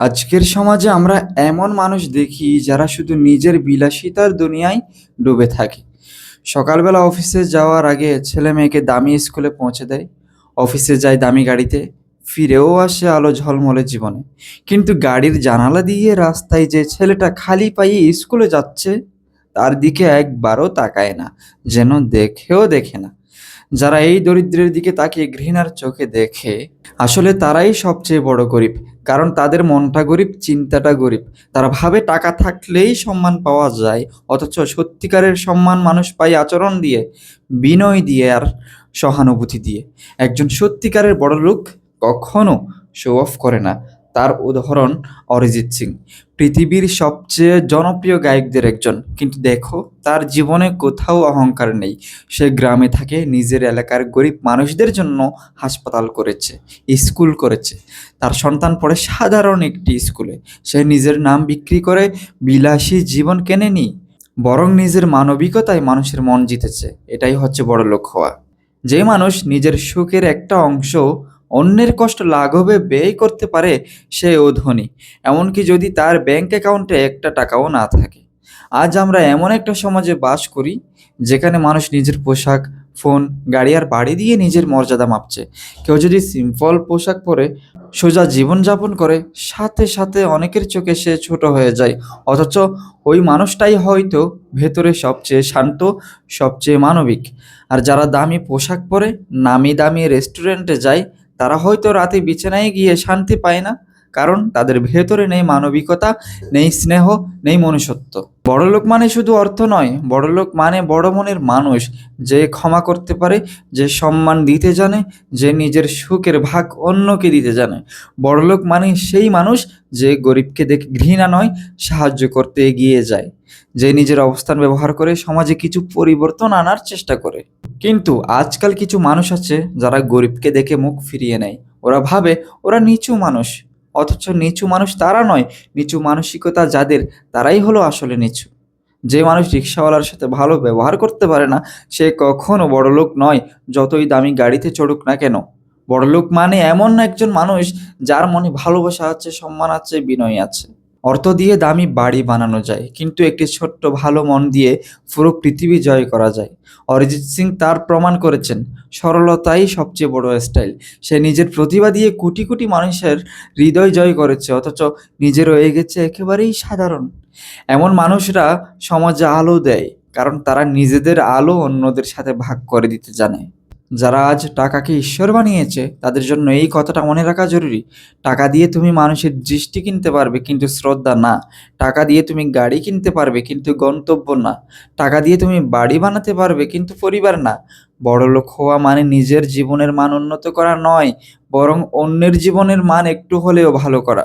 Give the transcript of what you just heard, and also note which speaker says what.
Speaker 1: আজকের সমাজে আমরা এমন মানুষ দেখি যারা শুধু নিজের বিলাসিতার দুনিয়ায় ডুবে থাকে। সকালবেলা অফিসে যাওয়ার আগে ছেলে মেয়েকে দামি স্কুলে পৌঁছে দেয়, অফিসে যায় দামি গাড়িতে, ফিরেও আসে আলো ঝলমলে জীবনে। কিন্তু গাড়ির জানালা দিয়ে রাস্তায় যে ছেলেটা খালি পায়ে স্কুলে যাচ্ছে, তার দিকে একবারও তাকায় না, যেন দেখেও দেখে না। যারা এই দরিদ্রের দিকে তাকিয়ে ঘৃণার চোখে দেখে, আসলে তারাই সবচেয়ে বড় গরিব। কারণ তাদের মনটা গরিব, চিন্তাটা গরিব। তারা ভাবে টাকা থাকলেই সম্মান পাওয়া যায়, অথচ সত্যিকারের সম্মান মানুষ পায় আচরণ দিয়ে, বিনয় দিয়ে আর সহানুভূতি দিয়ে। একজন সত্যিকারের বড়লোক কখনো শো অফ করে না। তার উদাহরণ অরিজিৎ সিং, পৃথিবীর সবচেয়ে জনপ্রিয় গায়কদের একজন। কিন্তু দেখো, তার জীবনে কোথাও অহংকার নেই। সে গ্রামে থাকে, নিজের এলাকার গরিব মানুষদের জন্য হাসপাতাল করেছে, স্কুল করেছে। তার সন্তান পড়ে সাধারণ একটি স্কুলে। সে নিজের নাম বিক্রি করে বিলাসী জীবন কেনেনি, বরং নিজের মানবিকতায় মানুষের মন জিতেছে। এটাই হচ্ছে বড়লোক হওয়া। যে মানুষ নিজের সুখের একটা অংশ অন্যের কষ্ট লাঘবে ব্যয় করতে পারে, সেও ধনী, এমনকি যদি তার ব্যাংক অ্যাকাউন্টে একটা টাকাও না থাকে। আজ আমরা এমন একটা সমাজে বাস করি যেখানে মানুষ নিজের পোশাক, ফোন, গাড়ি আর বাড়ি দিয়ে নিজের মর্যাদা মাপছে। কেউ যদি সিম্পল পোশাক পরে সোজা জীবনযাপন করে, সাথে সাথে অনেকের চোখে সে ছোট হয়ে যায়। অথচ ওই মানুষটাই হয়তো ভেতরে সবচেয়ে শান্ত, সবচেয়ে মানবিক। আর যারা দামি পোশাক পরে নামি দামি রেস্টুরেন্টে যায়, তারা হয়তো রাতে বিছানায় গিয়ে শান্তি পায় না, কারণ তাদের ভেতরে নেই মানবিকতা, নেই স্নেহ, নেই মনুষ্যত্ব। বড়লোক মানে শুধু অর্থ নয়, বড়লোক মানে বড় মনের মানুষ, যে ক্ষমা করতে পারে, যে সম্মান দিতে জানে, যে নিজের সুখের ভাগ অন্যকে দিতে জানে। বড়লোক মানে সেই মানুষ যে গরিবকে দেখে ঘৃণা নয়, সাহায্য করতে এগিয়ে যায়, যে নিজের অবস্থান ব্যবহার করে সমাজে কিছু পরিবর্তন আনার চেষ্টা করে। কিন্তু আজকাল কিছু মানুষ আছে যারা গরিবকে দেখে মুখ ফিরিয়ে নেয়। ওরা ভাবে ওরা নিচু মানুষ। অথচ নিচু মানুষ তারা নয়, নিচু মানসিকতা যাদের, তারাই হলো আসলে নিচু। যে মানুষ রিক্সাওয়ালার সাথে ভালো ব্যবহার করতে পারে না, সে কখনো বড়লোক নয়, যতই দামি গাড়িতে চড়ুক না কেন। বড়লোক মানে এমন একজন মানুষ যার মনে ভালোবাসা আছে, সম্মান আছে, বিনয় আছে। অর্থ দিয়ে দামি বাড়ি বানানো যায়, কিন্তু একটি ছোট্ট ভালো মন দিয়ে পুরো পৃথিবী জয় করা যায়। অরিজিৎ সিং তার প্রমাণ করেছেন, সরলতাই সবচেয়ে বড় স্টাইল। সে নিজের প্রতিভা দিয়ে কোটি কোটি মানুষের হৃদয় জয় করেছে, অথচ নিজে রয়ে গেছে একেবারেই সাধারণ। এমন মানুষরা সমাজে আলো দেয়, কারণ তারা নিজেদের আলো অন্যদের সাথে ভাগ করে দিতে জানে। যারা আজ টাকাকে ঈশ্বর বানিয়েছে, তাদের জন্য এই কথাটা মনে রাখা জরুরি। টাকা দিয়ে তুমি মানুষের দৃষ্টি কিনতে পারবে, কিন্তু শ্রদ্ধা না। টাকা দিয়ে তুমি গাড়ি কিনতে পারবে, কিন্তু গন্তব্য না। টাকা দিয়ে তুমি বাড়ি বানাতে পারবে, কিন্তু পরিবার না। বড়লোক হওয়া মানে নিজের জীবনের মান উন্নত করা নয়, বরং অন্যের জীবনের মান একটু হলেও ভালো করা।